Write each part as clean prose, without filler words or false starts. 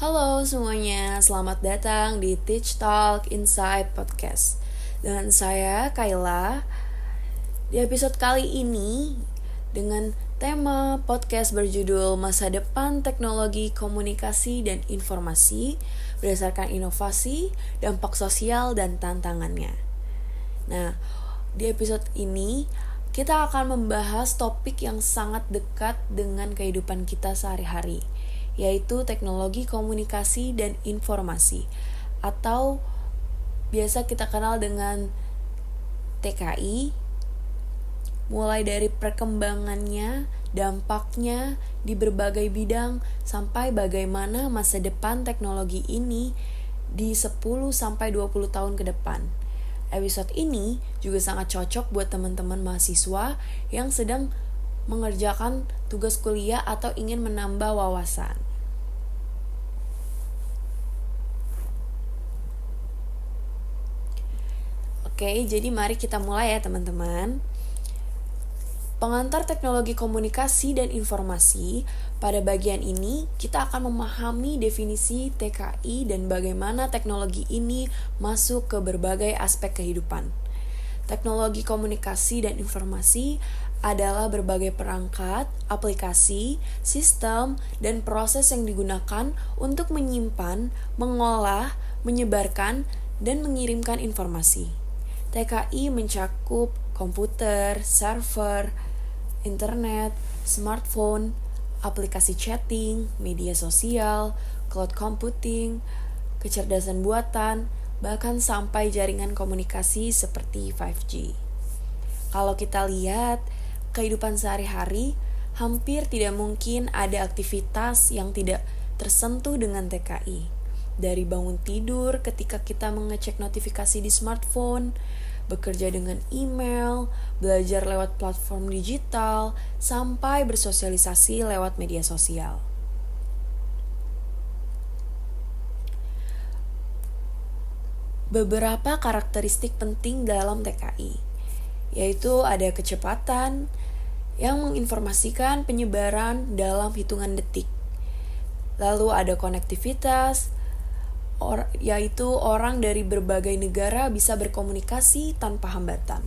Halo semuanya, selamat datang di Teach Talk Inside Podcast. Dengan saya Kayla. Di episode kali ini dengan tema podcast berjudul Masa Depan Teknologi Komunikasi dan Informasi berdasarkan inovasi, dampak sosial dan tantangannya. Nah, di episode ini kita akan membahas topik yang sangat dekat dengan kehidupan kita sehari-hari, yaitu teknologi komunikasi dan informasi, atau biasa kita kenal dengan TKI, mulai dari perkembangannya, dampaknya di berbagai bidang, sampai bagaimana masa depan teknologi ini di 10-20 tahun ke depan. Episode ini juga sangat cocok buat teman-teman mahasiswa yang sedang mengerjakan tugas kuliah atau ingin menambah wawasan. Oke, jadi mari kita mulai ya teman-teman. Pengantar teknologi komunikasi dan informasi, pada bagian ini kita akan memahami definisi TKI dan bagaimana teknologi ini masuk ke berbagai aspek kehidupan. Teknologi komunikasi dan informasi adalah berbagai perangkat, aplikasi, sistem, dan proses yang digunakan untuk menyimpan, mengolah, menyebarkan, dan mengirimkan informasi. TKI mencakup komputer, server, internet, smartphone, aplikasi chatting, media sosial, cloud computing, kecerdasan buatan, bahkan sampai jaringan komunikasi seperti 5G. Kalau kita lihat kehidupan sehari-hari, hampir tidak mungkin ada aktivitas yang tidak tersentuh dengan TKI. Dari bangun tidur ketika kita mengecek notifikasi di smartphone, bekerja dengan email, belajar lewat platform digital, sampai bersosialisasi lewat media sosial. Beberapa karakteristik penting dalam TKI, yaitu ada kecepatan yang menginformasikan penyebaran dalam hitungan detik. Lalu ada konektivitas, yaitu orang dari berbagai negara bisa berkomunikasi tanpa hambatan.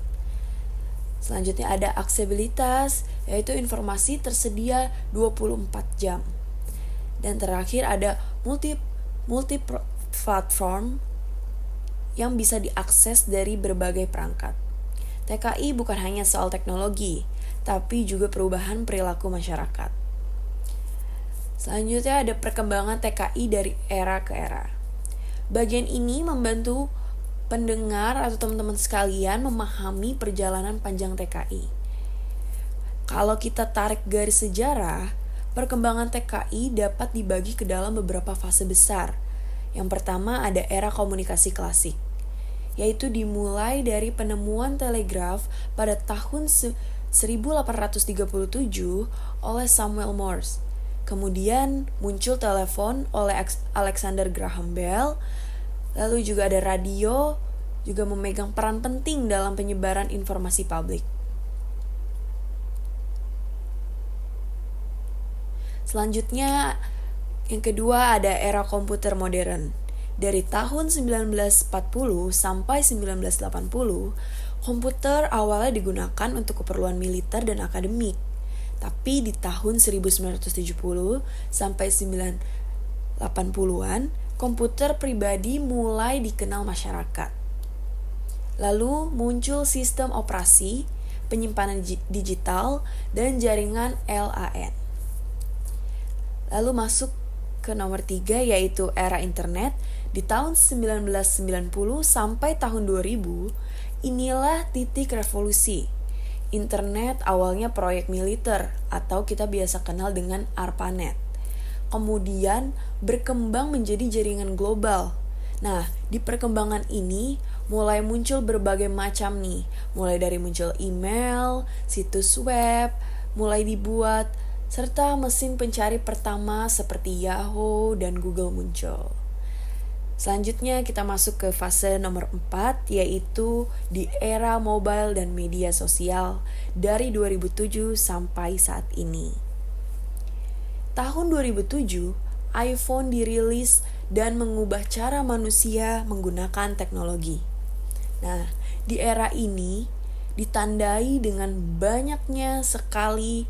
Selanjutnya ada aksesibilitas, yaitu informasi tersedia 24 jam. Dan terakhir ada multi platform yang bisa diakses dari berbagai perangkat. TKI bukan hanya soal teknologi, tapi juga perubahan perilaku masyarakat. Selanjutnya ada perkembangan TKI dari era ke era. Bagian ini membantu pendengar atau teman-teman sekalian memahami perjalanan panjang TKI. Kalau kita tarik garis sejarah, perkembangan TKI dapat dibagi ke dalam beberapa fase besar. Yang pertama ada era komunikasi klasik, yaitu dimulai dari penemuan telegraf pada tahun 1837 oleh Samuel Morse. Kemudian muncul telepon oleh Alexander Graham Bell. Lalu juga ada radio, juga memegang peran penting dalam penyebaran informasi publik. Selanjutnya, yang kedua ada era komputer modern. Dari tahun 1940 sampai 1980, komputer awalnya digunakan untuk keperluan militer dan akademik. Tapi di tahun 1970 sampai 1980-an, komputer pribadi mulai dikenal masyarakat. Lalu muncul sistem operasi, penyimpanan digital, dan jaringan LAN. Lalu masuk ke nomor 3 yaitu era internet. Di tahun 1990 sampai tahun 2000, inilah titik revolusi. Internet awalnya proyek militer atau kita biasa kenal dengan ARPANET. Kemudian berkembang menjadi jaringan global. Nah, di perkembangan ini mulai muncul berbagai macam nih. Mulai dari muncul email, situs web, mulai dibuat, serta mesin pencari pertama seperti Yahoo dan Google muncul. Selanjutnya kita masuk ke fase nomor 4, yaitu di era mobile dan media sosial dari 2007 sampai saat ini. Tahun 2007 iPhone dirilis dan mengubah cara manusia menggunakan teknologi. Nah, di era ini ditandai dengan banyaknya sekali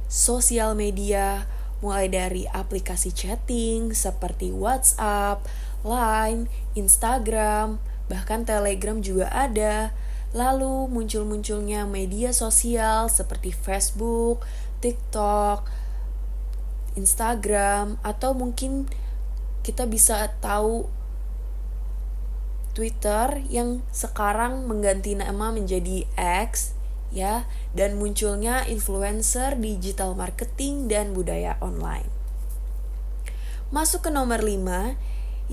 sosial media, mulai dari aplikasi chatting seperti WhatsApp, Line, Instagram, bahkan Telegram juga ada. Lalu muncul-munculnya media sosial seperti Facebook, TikTok, Instagram, atau mungkin kita bisa tahu Twitter yang sekarang mengganti nama menjadi X, ya, dan munculnya influencer digital marketing dan budaya online. Masuk ke nomor 5,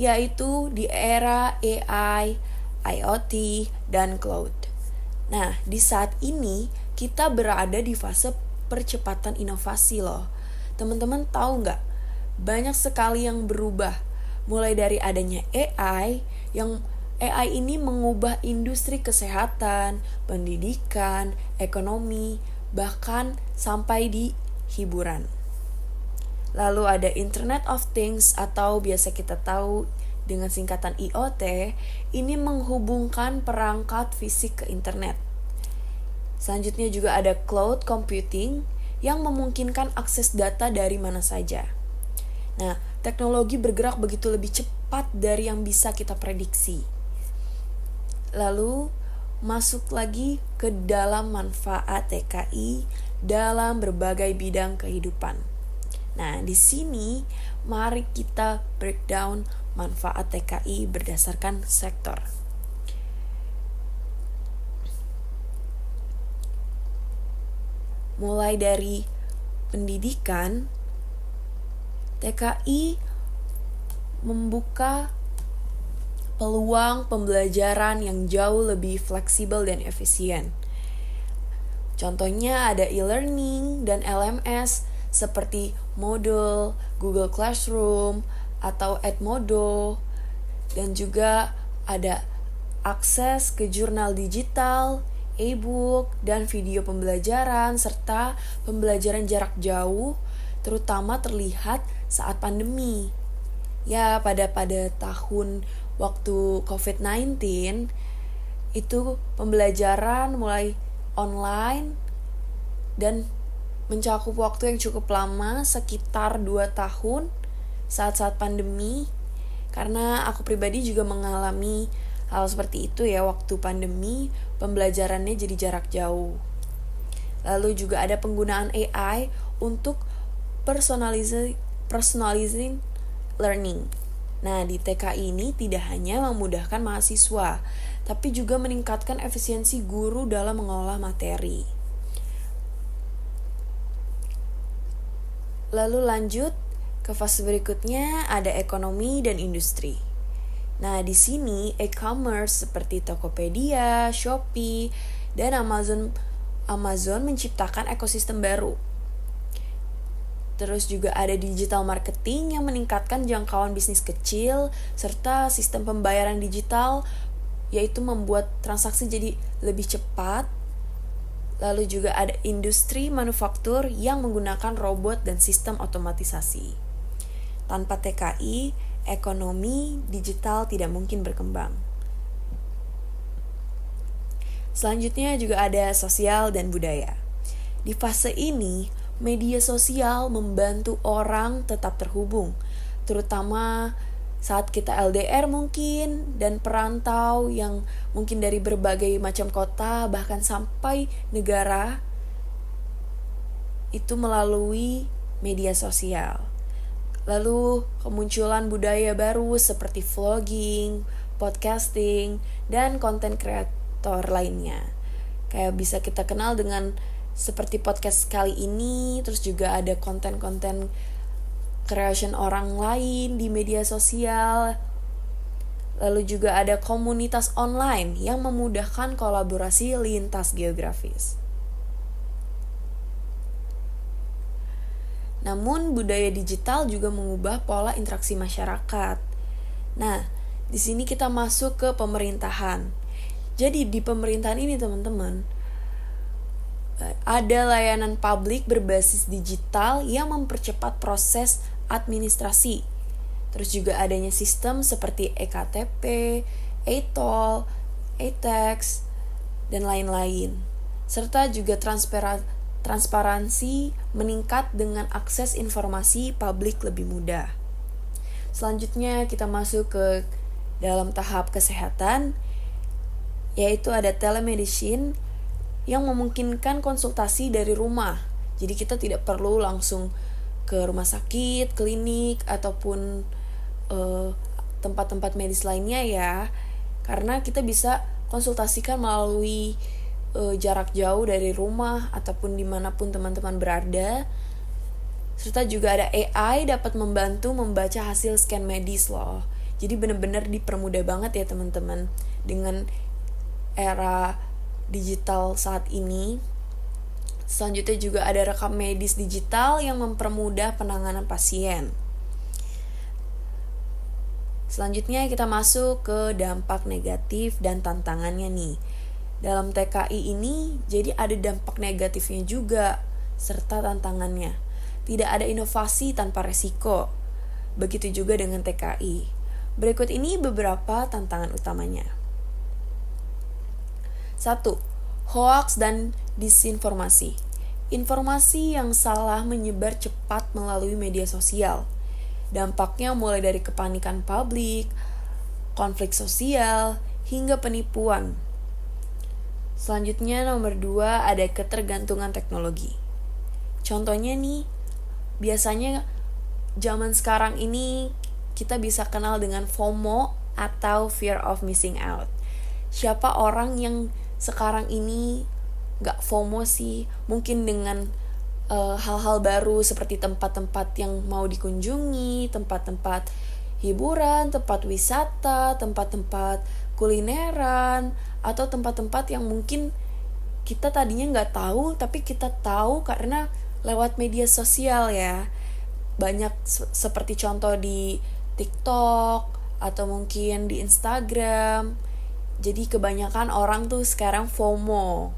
yaitu di era AI, IoT, dan cloud. Nah, di saat ini kita berada di fase percepatan inovasi loh. Teman-teman tahu nggak? Banyak sekali yang berubah. Mulai dari adanya AI, yang AI ini mengubah industri kesehatan, pendidikan, ekonomi, bahkan sampai di hiburan. Lalu ada Internet of Things atau biasa kita tahu dengan singkatan IoT, ini menghubungkan perangkat fisik ke internet. Selanjutnya juga ada cloud computing yang memungkinkan akses data dari mana saja. Nah, teknologi bergerak begitu lebih cepat dari yang bisa kita prediksi. Lalu masuk lagi ke dalam manfaat TKI dalam berbagai bidang kehidupan. Nah, di sini mari kita breakdown manfaat TKI berdasarkan sektor. Mulai dari pendidikan, TKI membuka peluang pembelajaran yang jauh lebih fleksibel dan efisien. Contohnya ada e-learning dan LMS seperti Moodle, Google Classroom, atau Edmodo, dan juga ada akses ke jurnal digital, e-book, dan video pembelajaran, serta pembelajaran jarak jauh, terutama terlihat saat pandemi. Ya, pada tahun waktu COVID-19, itu pembelajaran mulai online dan mencakup waktu yang cukup lama, sekitar 2 tahun, saat-saat pandemi, karena aku pribadi juga mengalami hal seperti itu ya. Waktu pandemi pembelajarannya jadi jarak jauh. Lalu juga ada penggunaan AI untuk personalizing learning. Nah, di TKI ini tidak hanya memudahkan mahasiswa, tapi juga meningkatkan efisiensi guru dalam mengolah materi. Lalu lanjut ke fase berikutnya, ada ekonomi dan industri. Nah, di sini e-commerce seperti Tokopedia, Shopee, dan Amazon menciptakan ekosistem baru. Terus juga ada digital marketing yang meningkatkan jangkauan bisnis kecil, serta sistem pembayaran digital, yaitu membuat transaksi jadi lebih cepat. Lalu juga ada industri manufaktur yang menggunakan robot dan sistem otomatisasi. Tanpa TKI, ekonomi digital tidak mungkin berkembang. Selanjutnya juga ada sosial dan budaya. Di fase ini, media sosial membantu orang tetap terhubung, terutama saat kita LDR mungkin, dan perantau yang mungkin dari berbagai macam kota, bahkan sampai negara, itu melalui media sosial. Lalu kemunculan budaya baru seperti vlogging, podcasting, dan konten kreator lainnya. Kayak bisa kita kenal dengan seperti podcast kali ini, terus juga ada konten-konten creation orang lain di media sosial. Lalu juga ada komunitas online yang memudahkan kolaborasi lintas geografis. Namun budaya digital juga mengubah pola interaksi masyarakat. Nah, di sini kita masuk ke pemerintahan. Jadi di pemerintahan ini teman-teman, ada layanan publik berbasis digital yang mempercepat proses administrasi, Terus juga adanya sistem seperti EKTP, e-toll, e-tax, dan lain-lain. Serta juga transparansi meningkat dengan akses informasi publik lebih mudah. Selanjutnya kita masuk ke dalam tahap kesehatan, yaitu ada telemedicine yang memungkinkan konsultasi dari rumah. Jadi kita tidak perlu langsung ke rumah sakit, klinik, ataupun tempat-tempat medis lainnya ya, karena kita bisa konsultasikan melalui jarak jauh dari rumah ataupun dimanapun teman-teman berada. Serta juga ada AI dapat membantu membaca hasil scan medis loh. Jadi benar-benar dipermudah banget ya teman-teman dengan era digital saat ini. Selanjutnya juga ada rekam medis digital yang mempermudah penanganan pasien. Selanjutnya kita masuk ke dampak negatif dan tantangannya nih. Dalam TKI ini jadi ada dampak negatifnya juga serta tantangannya. Tidak ada inovasi tanpa resiko. Begitu juga dengan TKI. Berikut ini beberapa tantangan utamanya. 1. Hoaks dan disinformasi. Informasi yang salah menyebar cepat melalui media sosial. Dampaknya mulai dari kepanikan publik, konflik sosial, hingga penipuan. Selanjutnya nomor 2 ada ketergantungan teknologi. Contohnya nih, biasanya zaman sekarang ini kita bisa kenal dengan FOMO atau fear of missing out. Siapa orang yang sekarang ini gak FOMO sih? Mungkin dengan hal-hal baru seperti tempat-tempat yang mau dikunjungi, tempat-tempat hiburan, tempat wisata, tempat-tempat kulineran, atau tempat-tempat yang mungkin kita tadinya nggak tahu, tapi kita tahu karena lewat media sosial ya. Banyak seperti contoh di TikTok atau mungkin di Instagram. Jadi kebanyakan orang tuh sekarang FOMO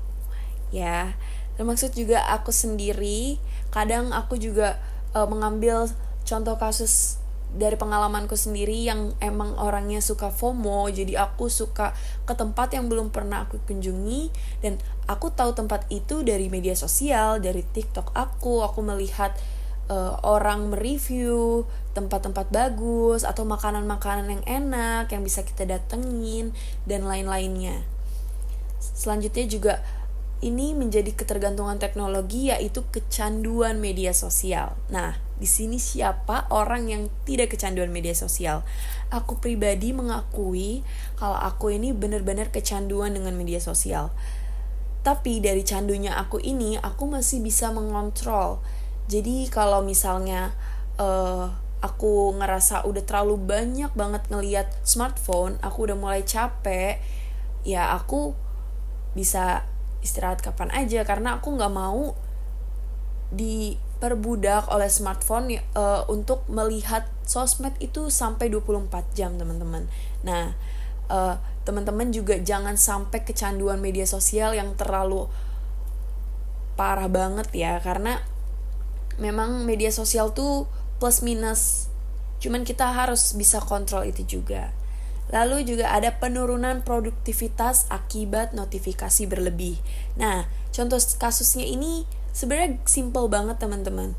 ya. Termasuk juga aku sendiri, kadang aku juga mengambil contoh kasus dari pengalamanku sendiri yang emang orangnya suka FOMO. Jadi aku suka ke tempat yang belum pernah aku kunjungi, dan aku tahu tempat itu dari media sosial, dari TikTok aku melihat orang mereview tempat-tempat bagus atau makanan-makanan yang enak yang bisa kita datengin dan lain-lainnya. Selanjutnya juga ini menjadi ketergantungan teknologi, yaitu kecanduan media sosial. Nah, di sini siapa orang yang tidak kecanduan media sosial? Aku pribadi mengakui kalau aku ini benar-benar kecanduan dengan media sosial. Tapi dari candunya aku ini, aku masih bisa mengontrol. Jadi kalau misalnya aku ngerasa udah terlalu banyak banget ngelihat smartphone, aku udah mulai capek, ya aku bisa istirahat kapan aja, karena aku nggak mau diperbudak oleh smartphone untuk melihat sosmed itu sampai 24 jam teman-teman. Nah, teman-teman juga jangan sampai kecanduan media sosial yang terlalu parah banget ya, karena memang media sosial tuh plus minus, cuman kita harus bisa kontrol itu juga. Lalu juga ada penurunan produktivitas akibat notifikasi berlebih. Nah, contoh kasusnya ini sebenarnya simple banget teman-teman.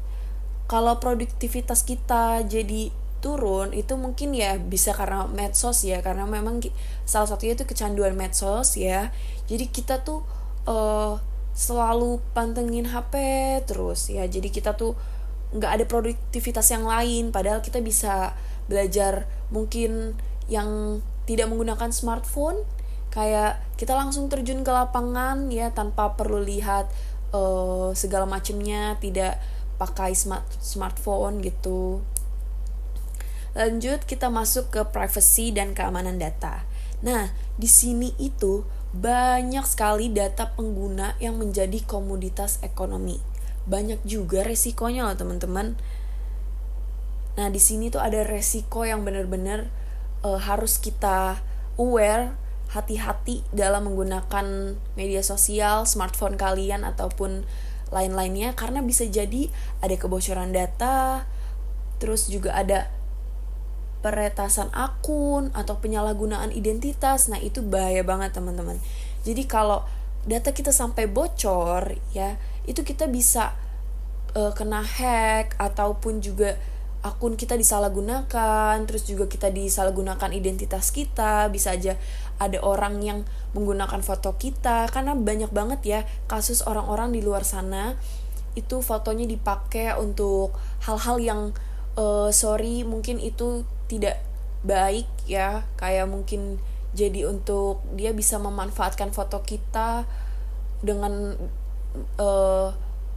Kalau produktivitas kita jadi turun, itu mungkin ya bisa karena medsos ya, karena memang salah satunya itu kecanduan medsos ya. Jadi kita tuh selalu pantengin HP terus ya. Jadi kita tuh nggak ada produktivitas yang lain, padahal kita bisa belajar mungkin yang tidak menggunakan smartphone, kayak kita langsung terjun ke lapangan ya tanpa perlu lihat segala macamnya, tidak pakai smartphone gitu. Lanjut kita masuk ke privacy dan keamanan data. Nah, di sini itu banyak sekali data pengguna yang menjadi komoditas ekonomi. Banyak juga resikonya loh teman-teman. Nah, di sini tuh ada resiko yang benar-benar harus kita aware, hati-hati dalam menggunakan media sosial, smartphone kalian ataupun lain-lainnya, karena bisa jadi ada kebocoran data, terus juga ada peretasan akun atau penyalahgunaan identitas. Nah, itu bahaya banget teman-teman. Jadi kalau data kita sampai bocor ya, itu kita bisa kena hack, ataupun juga akun kita disalahgunakan, terus juga kita disalahgunakan identitas kita, bisa aja ada orang yang menggunakan foto kita, karena banyak banget ya kasus orang-orang di luar sana itu fotonya dipakai untuk hal-hal yang mungkin itu tidak baik ya, kayak mungkin jadi untuk dia bisa memanfaatkan foto kita dengan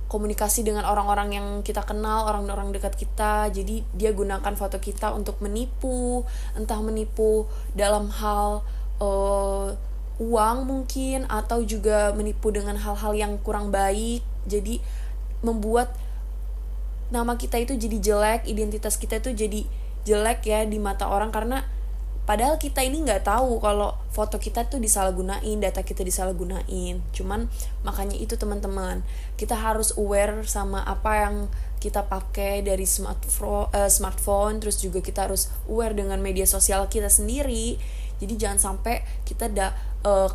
komunikasi dengan orang-orang yang kita kenal, orang-orang dekat kita. Jadi dia gunakan foto kita untuk menipu, entah menipu dalam hal uang mungkin, atau juga menipu dengan hal-hal yang kurang baik. Jadi membuat nama kita itu jadi jelek, identitas kita itu jadi jelek ya di mata orang, karena padahal kita ini nggak tahu kalau foto kita tuh disalahgunain, data kita disalahgunain. Cuman makanya itu teman-teman, kita harus aware sama apa yang kita pakai dari smartphone, terus juga kita harus aware dengan media sosial kita sendiri. Jadi jangan sampai kita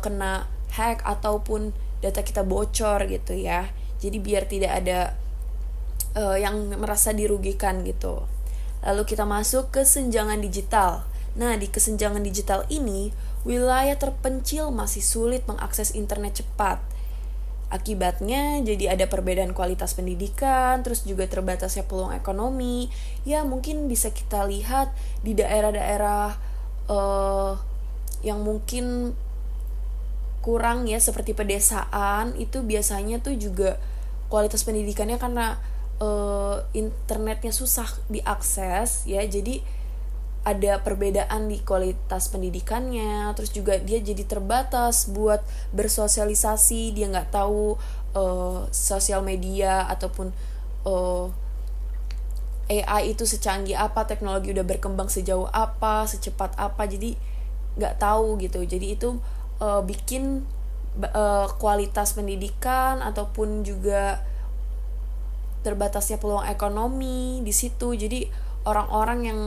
kena hack ataupun data kita bocor gitu ya. Jadi biar tidak ada yang merasa dirugikan gitu. Lalu kita masuk ke kesenjangan digital. Nah, di kesenjangan digital ini, wilayah terpencil masih sulit mengakses internet cepat. Akibatnya, jadi ada perbedaan kualitas pendidikan, terus juga terbatasnya peluang ekonomi. Ya, mungkin bisa kita lihat di daerah-daerah yang mungkin kurang ya, seperti pedesaan, itu biasanya tuh juga kualitas pendidikannya karena internetnya susah diakses ya, jadi ada perbedaan di kualitas pendidikannya. Terus juga dia jadi terbatas buat bersosialisasi, dia nggak tahu sosial media ataupun AI itu secanggih apa, teknologi udah berkembang sejauh apa, secepat apa, jadi nggak tahu gitu. Jadi itu bikin kualitas pendidikan ataupun juga terbatasnya peluang ekonomi di situ. Jadi orang-orang yang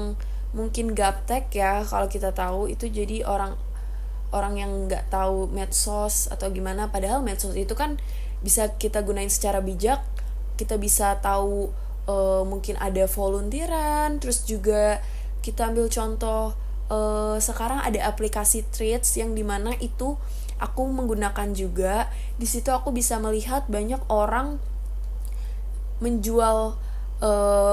mungkin gaptek ya, kalau kita tahu itu, jadi orang yang nggak tahu medsos atau gimana, padahal medsos itu kan bisa kita gunain secara bijak. Kita bisa tahu mungkin ada volunteeran, terus juga kita ambil contoh sekarang ada aplikasi Threads yang dimana itu aku menggunakan juga. Di situ aku bisa melihat banyak orang menjual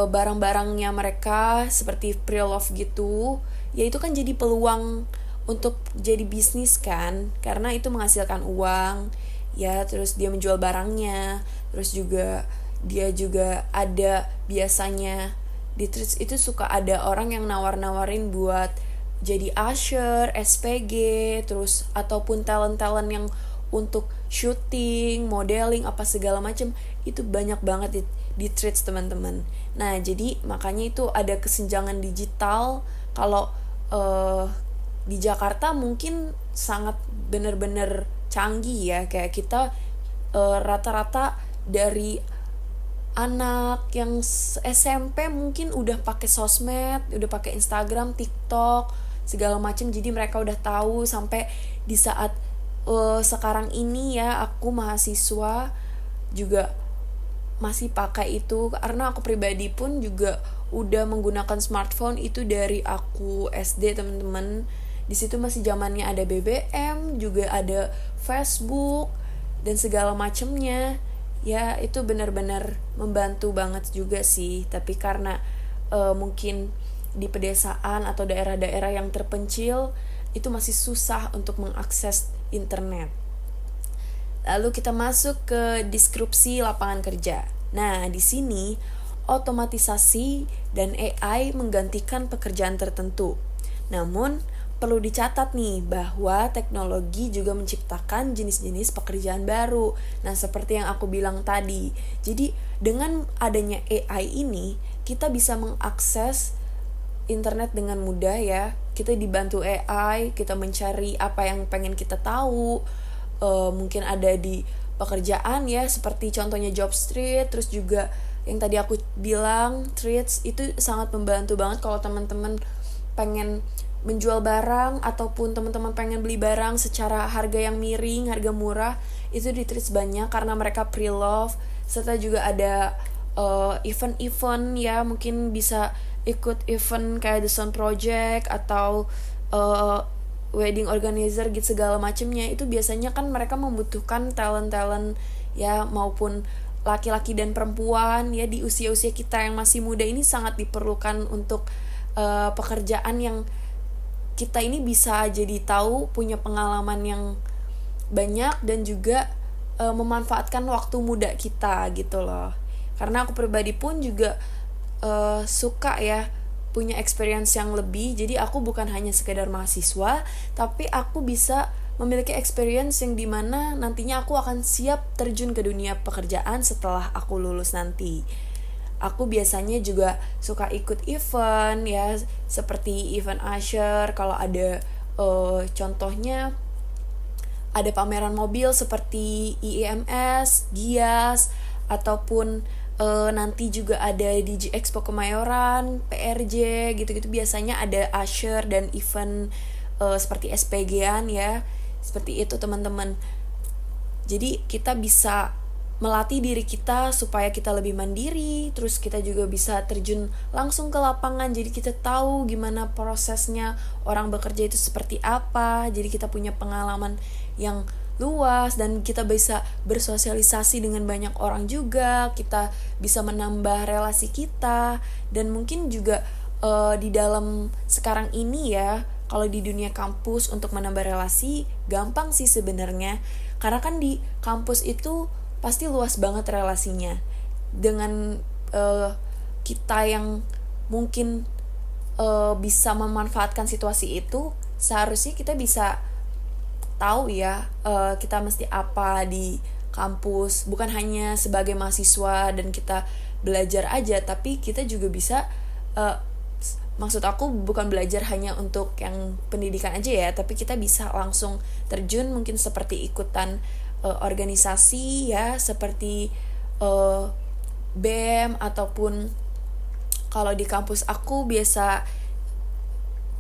barang-barangnya mereka seperti pre-love gitu. Ya itu kan jadi peluang untuk jadi bisnis kan, karena itu menghasilkan uang ya. Terus dia menjual barangnya, terus juga dia juga ada biasanya di Threads itu suka ada orang yang nawar-nawarin buat jadi usher, SPG, terus ataupun talent-talent yang untuk syuting, modeling, apa segala macam. Itu banyak banget di Threads teman-teman. Nah jadi makanya itu ada kesenjangan digital. Kalau di Jakarta mungkin sangat benar-benar canggih ya, kayak kita rata-rata dari anak yang SMP mungkin udah pakai sosmed, udah pakai Instagram, TikTok, segala macam. Jadi mereka udah tahu. Sampai di saat sekarang ini ya, aku mahasiswa juga masih pakai itu, karena aku pribadi pun juga udah menggunakan smartphone itu dari aku SD teman-teman. Di situ masih zamannya ada BBM, juga ada Facebook dan segala macamnya. Ya itu benar-benar membantu banget juga sih. Tapi karena mungkin di pedesaan atau daerah-daerah yang terpencil itu masih susah untuk mengakses internet. Lalu kita masuk ke deskripsi lapangan kerja. Nah, di sini otomatisasi dan AI menggantikan pekerjaan tertentu. Namun, perlu dicatat nih bahwa teknologi juga menciptakan jenis-jenis pekerjaan baru. Nah, seperti yang aku bilang tadi. Jadi, dengan adanya AI ini, kita bisa mengakses internet dengan mudah ya. Kita dibantu AI, kita mencari apa yang pengen kita tahu. Mungkin ada di pekerjaan ya, seperti contohnya Jobstreet, terus juga yang tadi aku bilang Threads, itu sangat membantu banget kalau teman-teman pengen menjual barang ataupun teman-teman pengen beli barang secara harga yang miring, harga murah, itu ditreat banyak karena mereka pre-love. Serta juga ada event-event ya, mungkin bisa ikut event kayak The Sound Project atau wedding organizer gitu segala macemnya. Itu biasanya kan mereka membutuhkan talent-talent ya, maupun laki-laki dan perempuan ya, di usia-usia kita yang masih muda ini sangat diperlukan untuk pekerjaan yang kita ini bisa jadi tahu, punya pengalaman yang banyak dan juga memanfaatkan waktu muda kita gitu loh. Karena aku pribadi pun juga suka ya punya experience yang lebih. Jadi aku bukan hanya sekedar mahasiswa, tapi aku bisa memiliki experience yang dimana nantinya aku akan siap terjun ke dunia pekerjaan setelah aku lulus nanti. Aku biasanya juga suka ikut event ya, seperti event usher. Kalau ada contohnya ada pameran mobil seperti IEMS, Gias, ataupun nanti juga ada DJ Expo Kemayoran, PRJ, gitu-gitu. Biasanya ada usher dan event seperti SPG-an ya, seperti itu teman-teman. Jadi kita bisa melatih diri kita supaya kita lebih mandiri, terus kita juga bisa terjun langsung ke lapangan, jadi kita tahu gimana prosesnya orang bekerja itu seperti apa. Jadi kita punya pengalaman yang luas dan kita bisa bersosialisasi dengan banyak orang juga, kita bisa menambah relasi kita. Dan mungkin juga di dalam sekarang ini ya, kalau di dunia kampus untuk menambah relasi gampang sih sebenarnya, karena kan di kampus itu pasti luas banget relasinya dengan kita yang mungkin bisa memanfaatkan situasi itu. Seharusnya kita bisa tahu ya kita mesti apa di kampus, bukan hanya sebagai mahasiswa dan kita belajar aja, tapi kita juga bisa maksud aku bukan belajar hanya untuk yang pendidikan aja ya, tapi kita bisa langsung terjun mungkin seperti ikutan organisasi ya, seperti BEM, ataupun kalau di kampus aku biasa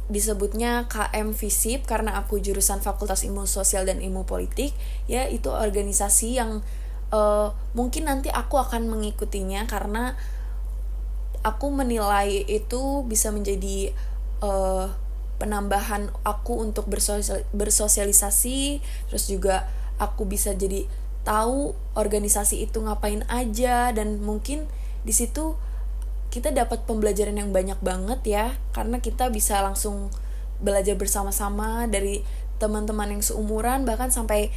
disebutnya KM FISIP karena aku jurusan Fakultas Ilmu Sosial dan Ilmu Politik ya. Itu organisasi yang mungkin nanti aku akan mengikutinya karena aku menilai itu bisa menjadi penambahan aku untuk bersosialisasi, terus juga aku bisa jadi tahu organisasi itu ngapain aja, dan mungkin di situ kita dapat pembelajaran yang banyak banget ya, karena kita bisa langsung belajar bersama-sama dari teman-teman yang seumuran, bahkan sampai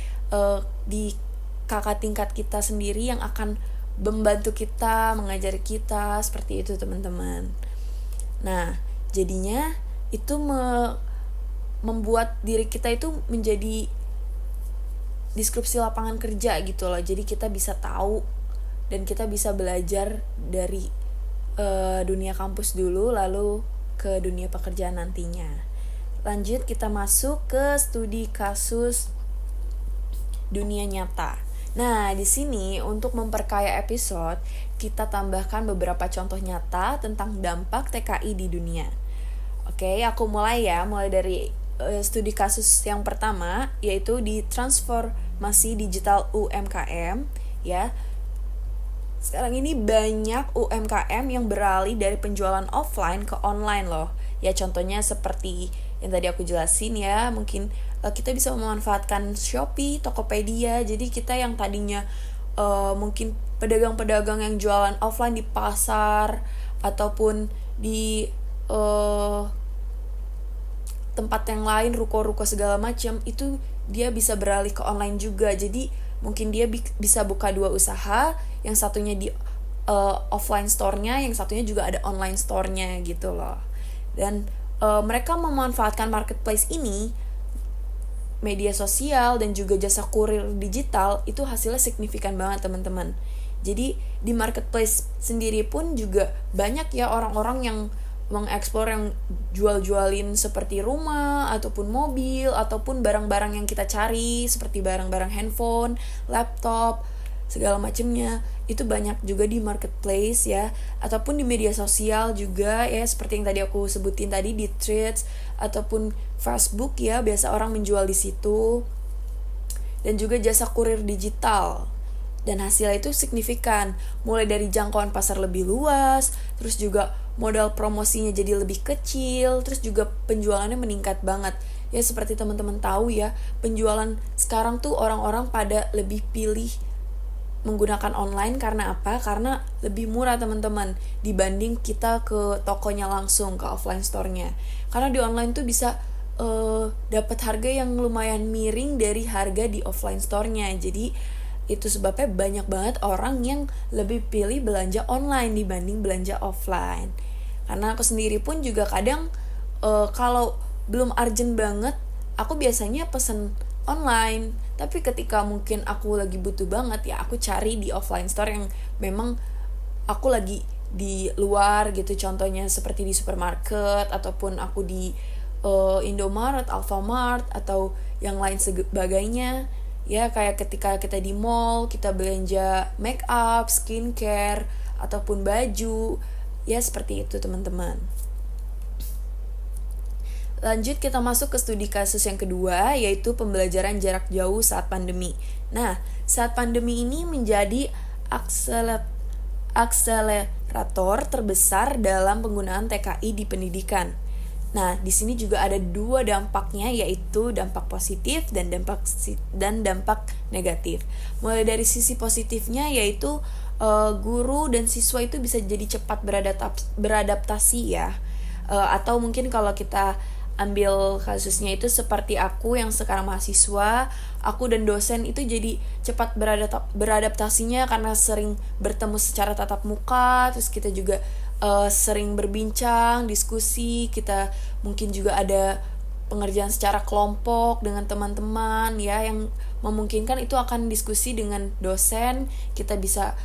di kakak tingkat kita sendiri yang akan membantu kita, mengajari kita, seperti itu teman-teman. Nah, jadinya itu membuat diri kita itu menjadi deskripsi lapangan kerja gitu loh. Jadi kita bisa tahu dan kita bisa belajar dari dunia kampus dulu, lalu ke dunia pekerjaan nantinya. Lanjut kita masuk ke studi kasus dunia nyata. Nah, di sini untuk memperkaya episode, kita tambahkan beberapa contoh nyata tentang dampak TKI di dunia. Oke, aku mulai dari studi kasus yang pertama, yaitu di transformasi digital UMKM ya. Sekarang ini banyak UMKM yang beralih dari penjualan offline ke online loh. Ya contohnya seperti yang tadi aku jelasin ya, mungkin kita bisa memanfaatkan Shopee, Tokopedia. Jadi kita yang tadinya mungkin pedagang-pedagang yang jualan offline di pasar ataupun di tempat yang lain, ruko-ruko segala macam, itu dia bisa beralih ke online juga. Jadi mungkin dia bisa buka dua usaha, yang satunya di offline store-nya, yang satunya juga ada online store-nya gitu loh. Dan mereka memanfaatkan marketplace ini, media sosial dan juga jasa kurir digital, itu hasilnya signifikan banget teman-teman. Jadi di marketplace sendiri pun juga banyak ya orang-orang yang mengeksplor, yang jual-jualin seperti rumah ataupun mobil ataupun barang-barang yang kita cari seperti barang-barang handphone, laptop. segala macamnya. Itu banyak juga di marketplace ya, ataupun di media sosial juga ya, seperti yang tadi aku sebutin tadi di Threads ataupun Facebook ya, biasa orang menjual di situ. Dan juga jasa kurir digital. Dan hasilnya itu signifikan, mulai dari jangkauan pasar lebih luas, terus juga modal promosinya jadi lebih kecil, terus juga penjualannya meningkat banget. Ya seperti teman-teman tahu ya, penjualan sekarang tuh orang-orang pada lebih pilih menggunakan online karena apa? Karena lebih murah teman-teman dibanding kita ke tokonya langsung, ke offline store-nya. Karena di online tuh bisa dapat harga yang lumayan miring dari harga di offline store-nya. Jadi itu sebabnya banyak banget orang yang lebih pilih belanja online dibanding belanja offline. Karena aku sendiri pun juga kadang kalau belum urgent banget, aku biasanya pesen online. Tapi ketika mungkin aku lagi butuh banget ya, aku cari di offline store yang memang aku lagi di luar gitu. Contohnya seperti di supermarket, ataupun aku di Indomaret, Alfamart, atau yang lain sebagainya. Ya kayak ketika kita di mall, kita belanja make up, skincare, ataupun baju. Ya seperti itu teman-teman. Lanjut kita masuk ke studi kasus yang kedua, yaitu pembelajaran jarak jauh saat pandemi. Nah, saat pandemi ini menjadi akselerator terbesar dalam penggunaan TKI di pendidikan. Nah, di sini juga ada dua dampaknya, yaitu dampak positif dan dampak negatif. Mulai dari sisi positifnya, yaitu guru dan siswa itu bisa jadi cepat beradaptasi ya. Atau mungkin kalau kita ambil kasusnya itu seperti aku yang sekarang mahasiswa, aku dan dosen itu jadi cepat beradaptasinya karena sering bertemu secara tatap muka, terus kita juga sering berbincang, diskusi, kita mungkin juga ada pengerjaan secara kelompok dengan teman-teman ya, yang memungkinkan itu akan diskusi dengan dosen, kita bisa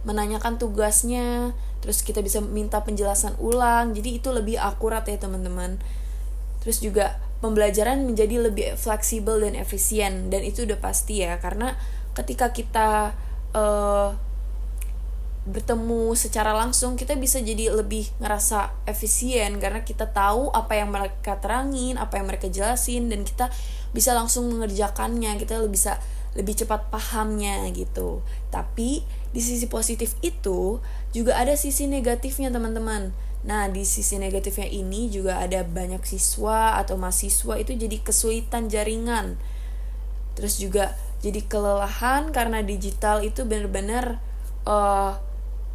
menanyakan tugasnya, terus kita bisa minta penjelasan ulang, jadi itu lebih akurat ya teman-teman. Terus juga pembelajaran menjadi lebih fleksibel dan efisien, dan itu udah pasti ya, karena ketika kita bertemu secara langsung, kita bisa jadi lebih ngerasa efisien karena kita tahu apa yang mereka terangin, apa yang mereka jelasin, dan kita bisa langsung mengerjakannya, kita bisa lebih cepat pahamnya gitu. Tapi di sisi positif itu juga ada sisi negatifnya teman-teman. Nah, di sisi negatifnya ini juga ada banyak siswa atau mahasiswa itu jadi kesulitan jaringan. Terus juga jadi kelelahan karena digital itu benar-benar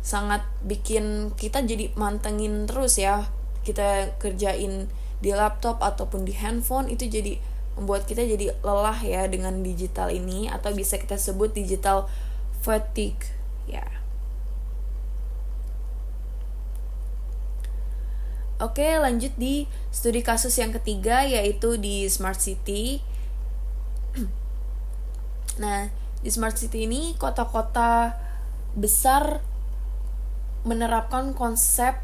sangat bikin kita jadi mantengin terus ya. Kita kerjain di laptop ataupun di handphone, itu jadi membuat kita jadi lelah ya dengan digital ini, atau bisa kita sebut digital fatigue ya. Oke, lanjut di studi kasus yang ketiga, yaitu di Smart City. Nah, di Smart City ini kota-kota besar menerapkan konsep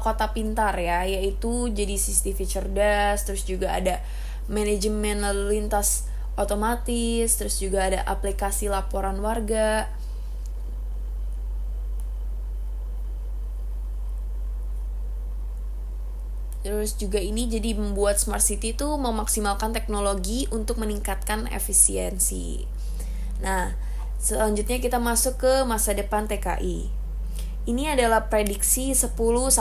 kota pintar ya, yaitu jadi CCTV cerdas, terus juga ada manajemen lalu lintas otomatis, terus juga ada aplikasi laporan warga. Terus juga ini jadi membuat Smart City itu memaksimalkan teknologi untuk meningkatkan efisiensi. Nah, selanjutnya kita masuk ke masa depan TKI. Ini adalah prediksi 10-20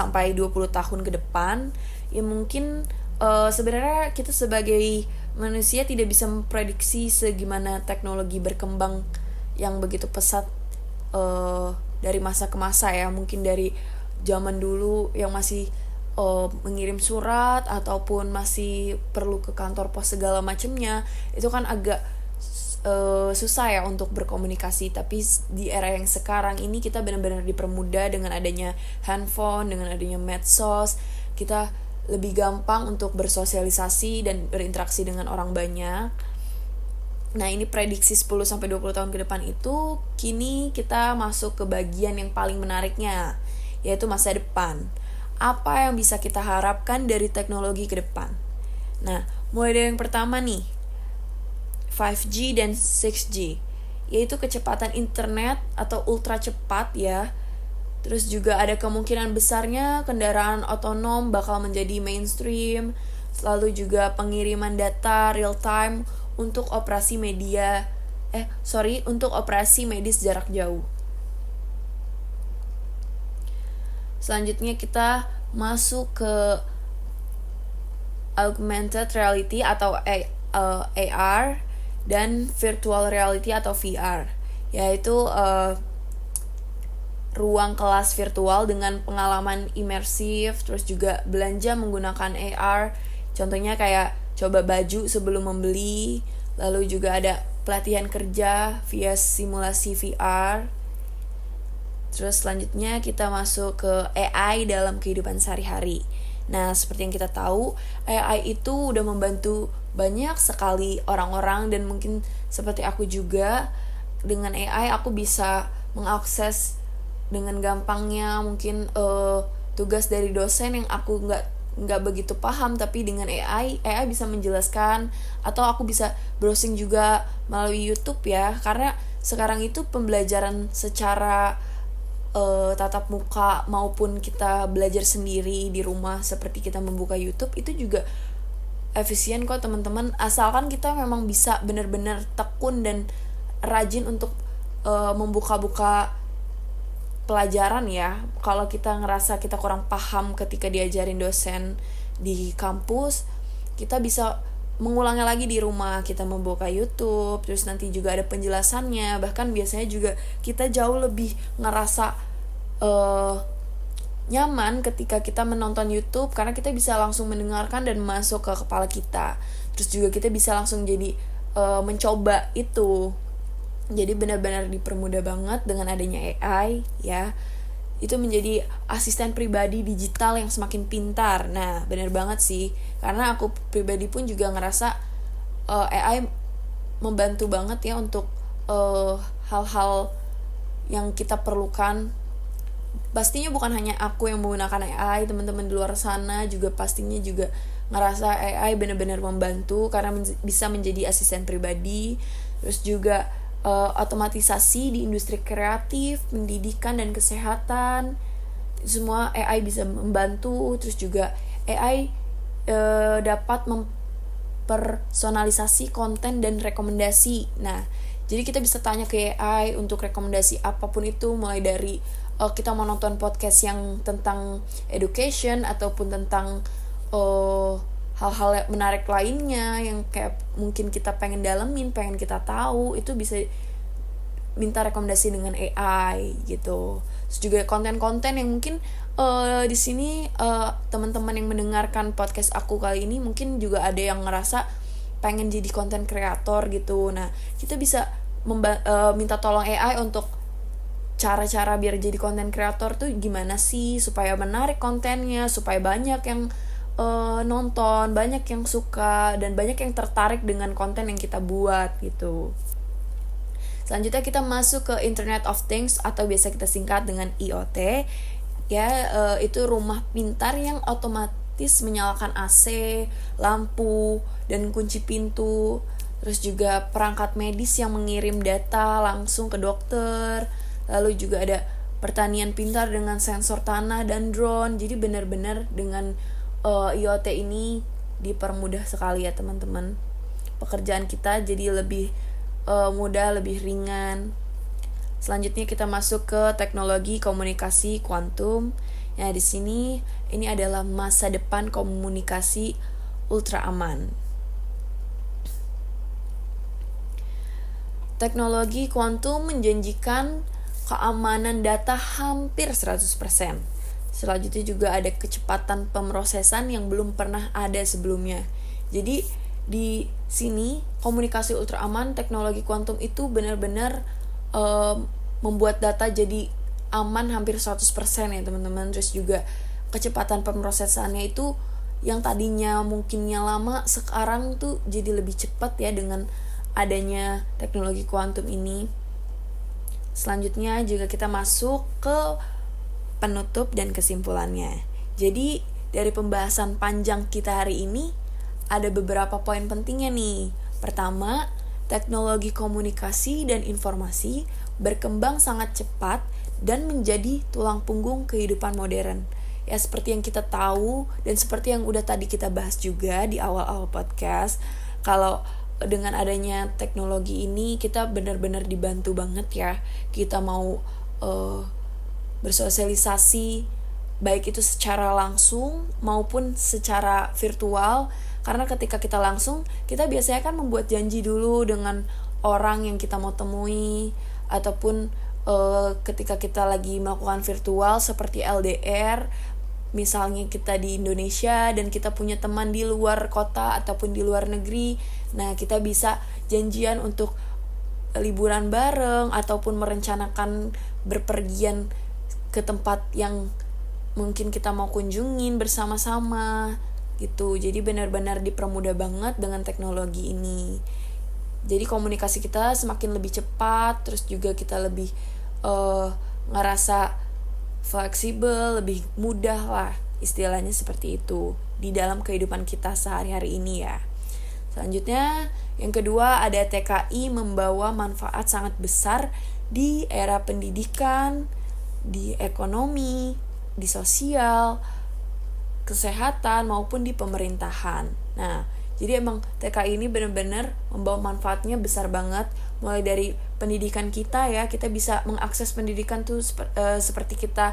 tahun ke depan. Ya mungkin sebenarnya kita sebagai manusia tidak bisa memprediksi segimana teknologi berkembang yang begitu pesat dari masa ke masa ya. Mungkin dari zaman dulu yang masih mengirim surat ataupun masih perlu ke kantor pos segala macamnya, itu kan agak susah ya untuk berkomunikasi. Tapi di era yang sekarang ini kita benar-benar dipermudah dengan adanya handphone, dengan adanya medsos, kita lebih gampang untuk bersosialisasi dan berinteraksi dengan orang banyak. Nah, ini prediksi 10-20 tahun ke depan itu. Kini kita masuk ke bagian yang paling menariknya, yaitu masa depan. Apa yang bisa kita harapkan dari teknologi ke depan? Nah, mulai dari yang pertama nih, 5G dan 6G. yaitu kecepatan internet atau ultra cepat ya. Terus juga ada kemungkinan besarnya kendaraan otonom bakal menjadi mainstream. Lalu juga pengiriman data real time untuk untuk operasi medis jarak jauh. Selanjutnya kita masuk ke augmented reality atau AR dan virtual reality atau VR, yaitu ruang kelas virtual dengan pengalaman imersif, terus juga belanja menggunakan AR. Contohnya kayak coba baju sebelum membeli, lalu juga ada pelatihan kerja via simulasi VR. Terus selanjutnya kita masuk ke AI dalam kehidupan sehari-hari. Nah, seperti yang kita tahu, AI itu udah membantu banyak sekali orang-orang, dan mungkin seperti aku juga, dengan AI aku bisa mengakses dengan gampangnya mungkin tugas dari dosen yang aku nggak begitu paham, tapi dengan AI bisa menjelaskan, atau aku bisa browsing juga melalui YouTube ya, karena sekarang itu pembelajaran secara tatap muka maupun kita belajar sendiri di rumah seperti kita membuka YouTube itu juga efisien kok teman-teman, asalkan kita memang bisa benar-benar tekun dan rajin untuk membuka-buka pelajaran ya. Kalau kita ngerasa kita kurang paham ketika diajarin dosen di kampus, kita bisa mengulangnya lagi di rumah, kita membuka YouTube, terus nanti juga ada penjelasannya. Bahkan biasanya juga kita jauh lebih ngerasa nyaman ketika kita menonton YouTube, karena kita bisa langsung mendengarkan dan masuk ke kepala kita. Terus juga kita bisa langsung jadi mencoba itu. Jadi benar-benar dipermudah banget dengan adanya AI ya. Itu menjadi asisten pribadi digital yang semakin pintar. Nah, benar banget sih. Karena aku pribadi pun juga ngerasa AI membantu banget ya untuk hal-hal yang kita perlukan. Pastinya bukan hanya aku yang menggunakan AI, teman-teman di luar sana juga pastinya juga ngerasa AI benar-benar membantu karena bisa menjadi asisten pribadi. Terus juga otomatisasi di industri kreatif, pendidikan dan kesehatan, semua AI bisa membantu. Terus juga AI dapat mempersonalisasi konten dan rekomendasi. Nah, jadi kita bisa tanya ke AI untuk rekomendasi apapun itu, mulai dari kita mau nonton podcast yang tentang education ataupun tentang hal-hal menarik lainnya yang kayak mungkin kita pengen dalemin, pengen kita tahu, itu bisa minta rekomendasi dengan AI gitu. Terus juga konten-konten yang mungkin di sini teman-teman yang mendengarkan podcast aku kali ini mungkin juga ada yang ngerasa pengen jadi konten kreator gitu. Nah, kita bisa minta tolong AI untuk cara-cara biar jadi konten kreator tuh gimana sih supaya menarik kontennya, supaya banyak yang nonton, banyak yang suka, dan banyak yang tertarik dengan konten yang kita buat gitu. Selanjutnya kita masuk ke Internet of Things atau biasa kita singkat dengan IoT ya. Itu rumah pintar yang otomatis menyalakan AC, lampu, dan kunci pintu. Terus juga perangkat medis yang mengirim data langsung ke dokter. Lalu juga ada pertanian pintar dengan sensor tanah dan drone. Jadi benar-benar dengan IoT ini dipermudah sekali ya teman-teman. Pekerjaan kita jadi lebih mudah, lebih ringan. Selanjutnya kita masuk ke teknologi komunikasi kuantum. Nah, di sini ini adalah masa depan komunikasi ultra aman. Teknologi kuantum menjanjikan keamanan data hampir 100%. Selanjutnya juga ada kecepatan pemrosesan yang belum pernah ada sebelumnya. Jadi di sini komunikasi ultra aman, teknologi kuantum itu benar-benar membuat data jadi aman hampir 100% ya teman-teman. Terus juga kecepatan pemrosesannya itu yang tadinya mungkinnya lama, sekarang tuh jadi lebih cepat ya dengan adanya teknologi kuantum ini. Selanjutnya juga kita masuk ke penutup dan kesimpulannya. Jadi dari pembahasan panjang kita hari ini ada beberapa poin pentingnya nih. Pertama, teknologi komunikasi dan informasi berkembang sangat cepat dan menjadi tulang punggung kehidupan modern. Ya seperti yang kita tahu dan seperti yang udah tadi kita bahas juga di awal-awal podcast, kalau dengan adanya teknologi ini kita benar-benar dibantu banget ya. Kita mau bersosialisasi baik itu secara langsung maupun secara virtual, karena ketika kita langsung kita biasanya kan membuat janji dulu dengan orang yang kita mau temui, ataupun ketika kita lagi melakukan virtual seperti LDR, misalnya kita di Indonesia dan kita punya teman di luar kota ataupun di luar negeri, nah kita bisa janjian untuk liburan bareng ataupun merencanakan berpergian ke tempat yang mungkin kita mau kunjungin bersama-sama gitu. Jadi benar-benar dipermudah banget dengan teknologi ini. Jadi komunikasi kita semakin lebih cepat, terus juga kita lebih ngerasa fleksibel, lebih mudah lah, istilahnya seperti itu di dalam kehidupan kita sehari-hari ini ya. Selanjutnya, yang kedua ada TKI membawa manfaat sangat besar di era pendidikan, di ekonomi, di sosial, kesehatan maupun di pemerintahan. Nah, jadi emang TKI ini benar-benar membawa manfaatnya besar banget, mulai dari pendidikan kita ya, kita bisa mengakses pendidikan tuh seperti kita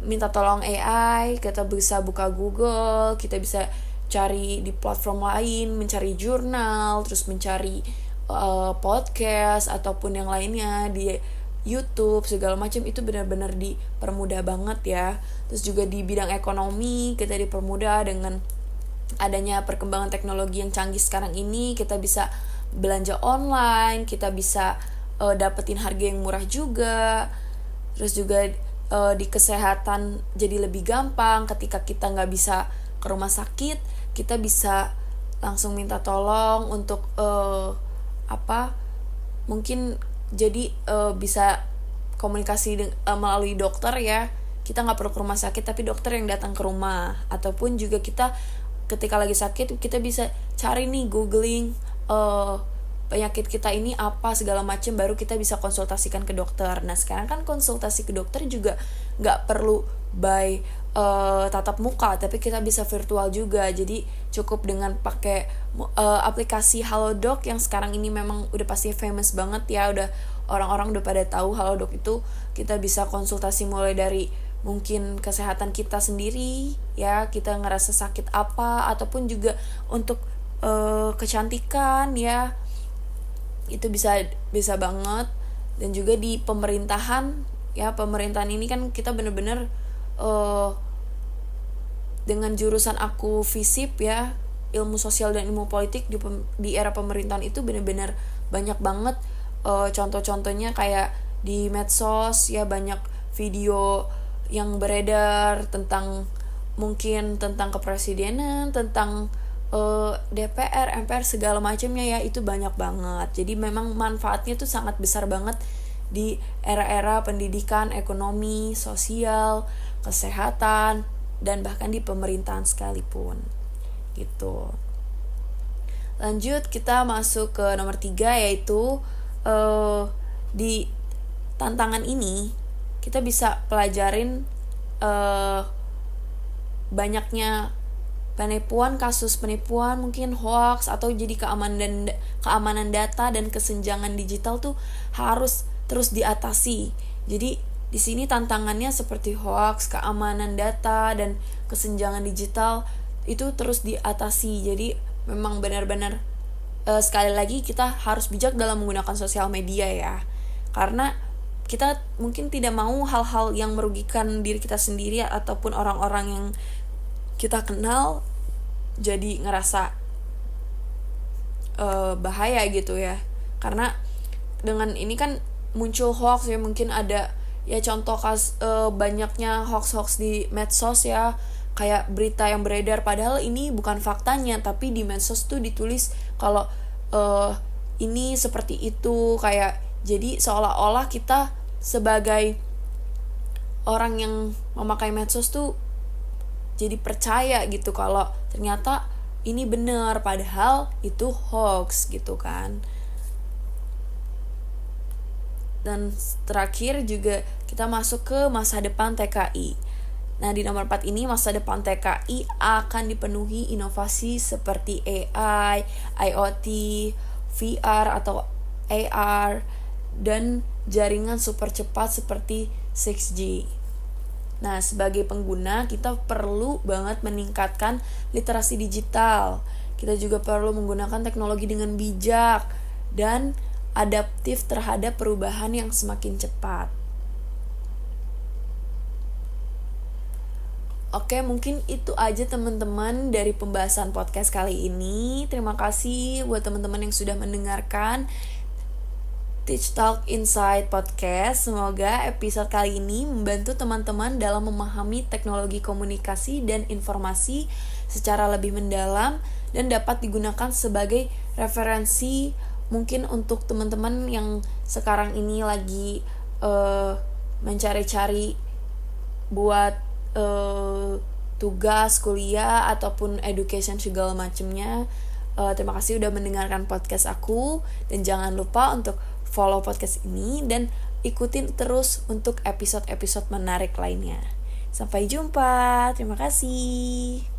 minta tolong AI, kita bisa buka Google, kita bisa cari di platform lain, mencari jurnal, terus mencari podcast ataupun yang lainnya di YouTube segala macam, itu benar-benar dipermudah banget ya. Terus juga di bidang ekonomi kita dipermudah dengan adanya perkembangan teknologi yang canggih sekarang ini. Kita bisa belanja online, kita bisa dapetin harga yang murah juga. Terus juga di kesehatan jadi lebih gampang, ketika kita nggak bisa ke rumah sakit, kita bisa langsung minta tolong untuk mungkin jadi bisa komunikasi melalui dokter ya. Kita nggak perlu ke rumah sakit, tapi dokter yang datang ke rumah. Ataupun juga kita ketika lagi sakit, kita bisa cari nih, googling penyakit kita ini apa segala macam, baru kita bisa konsultasikan ke dokter. Nah sekarang kan konsultasi ke dokter juga nggak perlu by tatap muka, tapi kita bisa virtual juga. Jadi cukup dengan pakai aplikasi Halodoc yang sekarang ini memang udah pasti famous banget ya, udah orang-orang udah pada tahu Halodoc itu. Kita bisa konsultasi mulai dari mungkin kesehatan kita sendiri ya, kita ngerasa sakit apa, ataupun juga untuk kecantikan ya, itu bisa banget. Dan juga di pemerintahan ya, pemerintahan ini kan kita bener-bener dengan jurusan aku FISIP ya, ilmu sosial dan ilmu politik, di era pemerintahan itu bener-bener banyak banget contoh-contohnya kayak di medsos ya, banyak video yang beredar tentang mungkin tentang kepresidenan, tentang DPR, MPR segala macamnya ya, itu banyak banget. Jadi memang manfaatnya tuh sangat besar banget di era-era pendidikan, ekonomi, sosial, kesehatan, dan bahkan di pemerintahan sekalipun gitu. Lanjut kita masuk ke nomor 3, yaitu di tantangan ini kita bisa pelajarin banyaknya penipuan, kasus penipuan, mungkin hoax, atau jadi keamanan data dan kesenjangan digital tuh harus terus diatasi. Jadi di sini tantangannya seperti hoax, keamanan data, dan kesenjangan digital itu terus diatasi. Jadi memang benar-benar sekali lagi kita harus bijak dalam menggunakan sosial media ya. Karena kita mungkin tidak mau hal-hal yang merugikan diri kita sendiri ataupun orang-orang yang kita kenal jadi ngerasa bahaya gitu ya. Karena dengan ini kan muncul hoax ya, mungkin ada ya contoh banyaknya hoax di medsos ya, kayak berita yang beredar padahal ini bukan faktanya, tapi di medsos tuh ditulis kalau ini seperti itu, kayak jadi seolah-olah kita sebagai orang yang memakai medsos tuh jadi percaya gitu kalau ternyata ini benar padahal itu hoax gitu kan. Dan terakhir juga kita masuk ke masa depan TKI. Nah, di nomor 4 ini masa depan TKI akan dipenuhi inovasi seperti AI, IoT, VR atau AR, dan jaringan super cepat seperti 6G. Nah, sebagai pengguna kita perlu banget meningkatkan literasi digital. Kita juga perlu menggunakan teknologi dengan bijak dan adaptif terhadap perubahan yang semakin cepat. Oke, mungkin itu aja teman-teman dari pembahasan podcast kali ini. Terima kasih buat teman-teman yang sudah mendengarkan Teach Talk Inside Podcast. Semoga episode kali ini membantu teman-teman dalam memahami teknologi komunikasi dan informasi secara lebih mendalam dan dapat digunakan sebagai referensi mungkin untuk teman-teman yang sekarang ini lagi mencari-cari buat tugas kuliah ataupun education segala macemnya. Terima kasih udah mendengarkan podcast aku, dan jangan lupa untuk follow podcast ini dan ikutin terus untuk episode-episode menarik lainnya. Sampai jumpa, terima kasih.